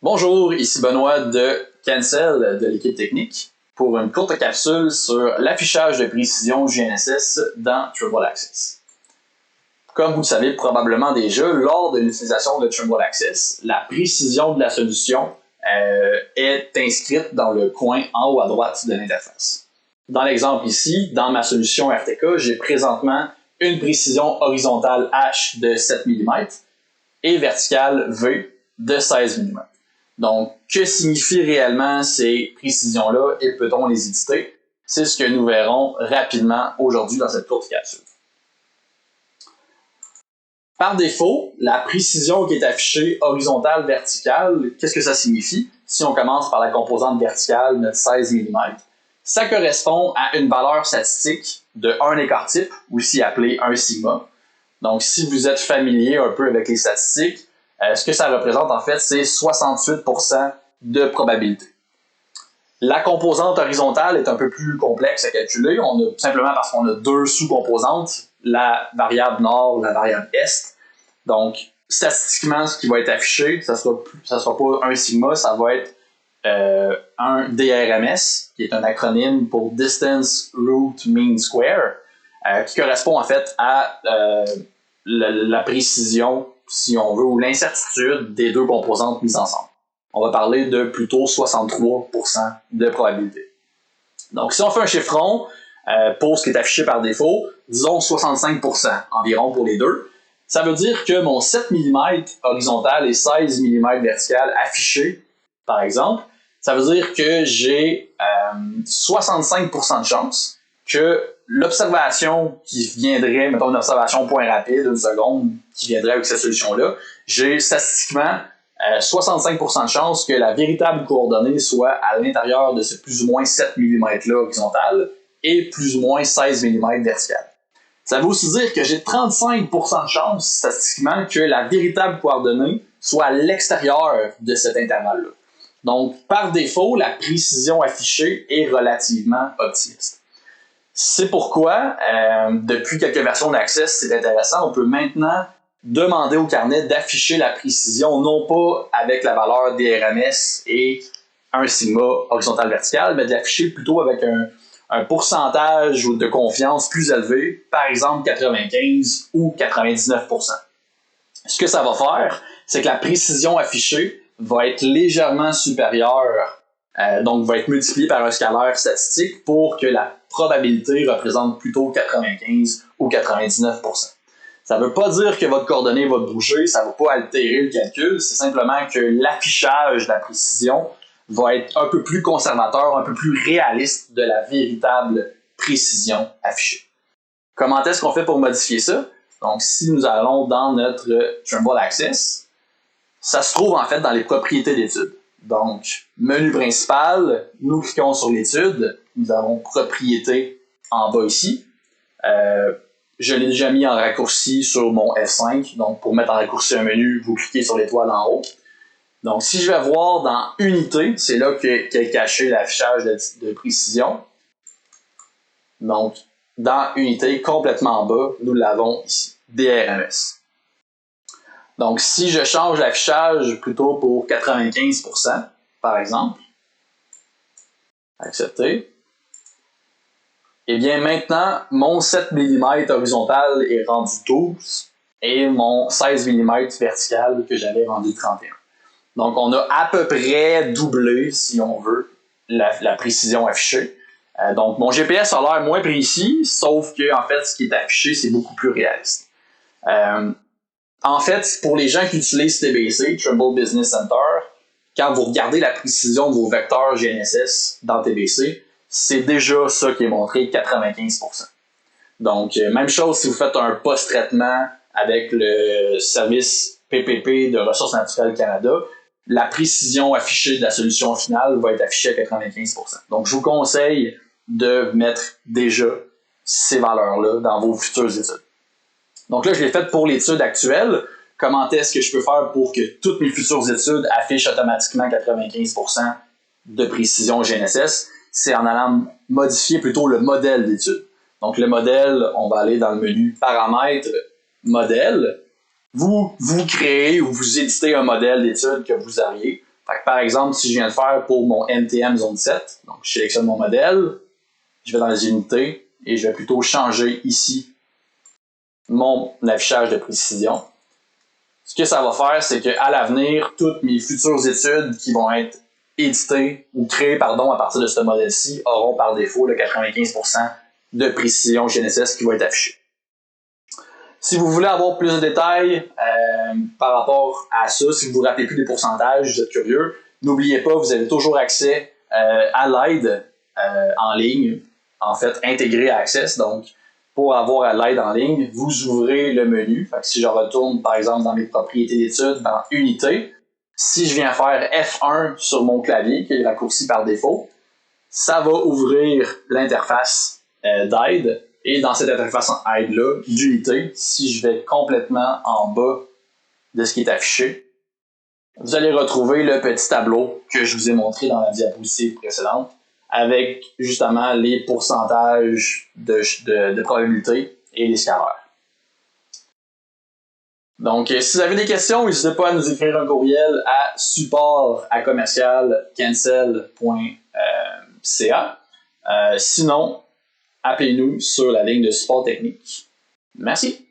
Bonjour, ici Benoît de Cancel de l'équipe technique pour une courte capsule sur l'affichage de précision GNSS dans Trimble Access. Comme vous le savez probablement déjà, lors de l'utilisation de Trimble Access, la précision de la solution est inscrite dans le coin en haut à droite de l'interface. Dans l'exemple ici, dans ma solution RTK, j'ai présentement une précision horizontale H de 7 mm et verticale V de 16 mm. Donc, que signifient réellement ces précisions-là et peut-on les éditer? C'est ce que nous verrons rapidement aujourd'hui dans cette courte capsule. Par défaut, la précision qui est affichée horizontale-verticale, qu'est-ce que ça signifie? Si on commence par la composante verticale, notre 16 mm, ça correspond à une valeur statistique de 1 écart type, aussi appelé 1 sigma. Donc, si vous êtes familier un peu avec les statistiques, ce que ça représente en fait, c'est 68% de probabilité. La composante horizontale est un peu plus complexe à calculer, simplement parce qu'on a deux sous-composantes, la variable nord, la variable est. Donc, statistiquement, ce qui va être affiché, ça sera pas un sigma, ça va être un DRMS, qui est un acronyme pour Distance Root Mean Square, qui correspond en fait à la précision, si on veut, ou l'incertitude des deux composantes mises ensemble. On va parler de plutôt 63% de probabilité. Donc, si on fait un chiffron pour ce qui est affiché par défaut, disons 65% environ pour les deux, ça veut dire que mon 7 mm horizontal et 16 mm vertical affiché, par exemple, ça veut dire que j'ai 65% de chance que l'observation qui viendrait, mettons une observation point rapide, une seconde, qui viendrait avec cette solution-là, j'ai statistiquement 65% de chance que la véritable coordonnée soit à l'intérieur de ce plus ou moins 7 mm-là horizontal et plus ou moins 16 mm vertical. Ça veut aussi dire que j'ai 35% de chance statistiquement que la véritable coordonnée soit à l'extérieur de cet intervalle-là. Donc, par défaut, la précision affichée est relativement optimiste. C'est pourquoi, depuis quelques versions d'Access, c'est intéressant, on peut maintenant demander au carnet d'afficher la précision, non pas avec la valeur DRMS et un sigma horizontal-vertical, mais de l'afficher plutôt avec un pourcentage de confiance plus élevé, par exemple 95 ou 99%. Ce que ça va faire, c'est que la précision affichée va être légèrement supérieure, donc va être multipliée par un scalaire statistique pour que la probabilité représente plutôt 95 ou 99%. Ça ne veut pas dire que votre coordonnée va bouger, ça ne va pas altérer le calcul, c'est simplement que l'affichage de la précision va être un peu plus conservateur, un peu plus réaliste de la véritable précision affichée. Comment est-ce qu'on fait pour modifier ça? Donc, si nous allons dans notre Trimble Access, ça se trouve en fait dans les propriétés d'études. Donc, menu principal, nous cliquons sur l'étude, nous avons propriétés en bas ici. Je l'ai déjà mis en raccourci sur mon F5, donc pour mettre en raccourci un menu, vous cliquez sur l'étoile en haut. Donc, si je vais voir dans Unité, c'est là qu'est caché l'affichage de précision. Donc, dans Unité, complètement en bas, nous l'avons ici, DRMS. Donc, si je change l'affichage plutôt pour 95%, par exemple, accepter, et bien maintenant, mon 7 mm horizontal est rendu 12 et mon 16 mm vertical que j'avais rendu 31. Donc, on a à peu près doublé, si on veut, la précision affichée. Donc, mon GPS a l'air moins précis, sauf que, en fait, ce qui est affiché, c'est beaucoup plus réaliste. En fait, pour les gens qui utilisent TBC, Trimble Business Center, quand vous regardez la précision de vos vecteurs GNSS dans TBC, c'est déjà ça qui est montré 95%. Donc, même chose si vous faites un post-traitement avec le service PPP de Ressources naturelles Canada, la précision affichée de la solution finale va être affichée à 95%. Donc, je vous conseille de mettre déjà ces valeurs-là dans vos futures études. Donc là, je l'ai fait pour l'étude actuelle. Comment est-ce que je peux faire pour que toutes mes futures études affichent automatiquement 95% de précision GNSS? C'est en allant modifier plutôt le modèle d'étude. Donc le modèle, on va aller dans le menu Paramètres, Modèle. Vous créez ou vous éditez un modèle d'étude que vous auriez. Fait que par exemple, si je viens de faire pour mon NTM Zone 7, donc je sélectionne mon modèle, je vais dans les unités et je vais plutôt changer ici mon affichage de précision. Ce que ça va faire, c'est qu'à l'avenir, toutes mes futures études qui vont être éditées ou créées à partir de ce modèle-ci auront par défaut le 95% de précision GNSS qui va être affiché. Si vous voulez avoir plus de détails par rapport à ça, si vous ne vous rappelez plus des pourcentages, vous êtes curieux, n'oubliez pas, vous avez toujours accès à l'aide en ligne, en fait intégrée à Access. Donc, pour avoir l'aide en ligne, vous ouvrez le menu. Fait que si je retourne, par exemple, dans mes propriétés d'études, dans Unités, si je viens faire F1 sur mon clavier, qui est le raccourci par défaut, ça va ouvrir l'interface d'aide. Et dans cette interface aide-là, d'unité, si je vais complètement en bas de ce qui est affiché, vous allez retrouver le petit tableau que je vous ai montré dans la diapositive précédente, avec justement les pourcentages de probabilité et les scalaires. Donc, si vous avez des questions, n'hésitez pas à nous écrire un courriel à support@cancel.ca. Sinon, appelez-nous sur la ligne de support technique. Merci.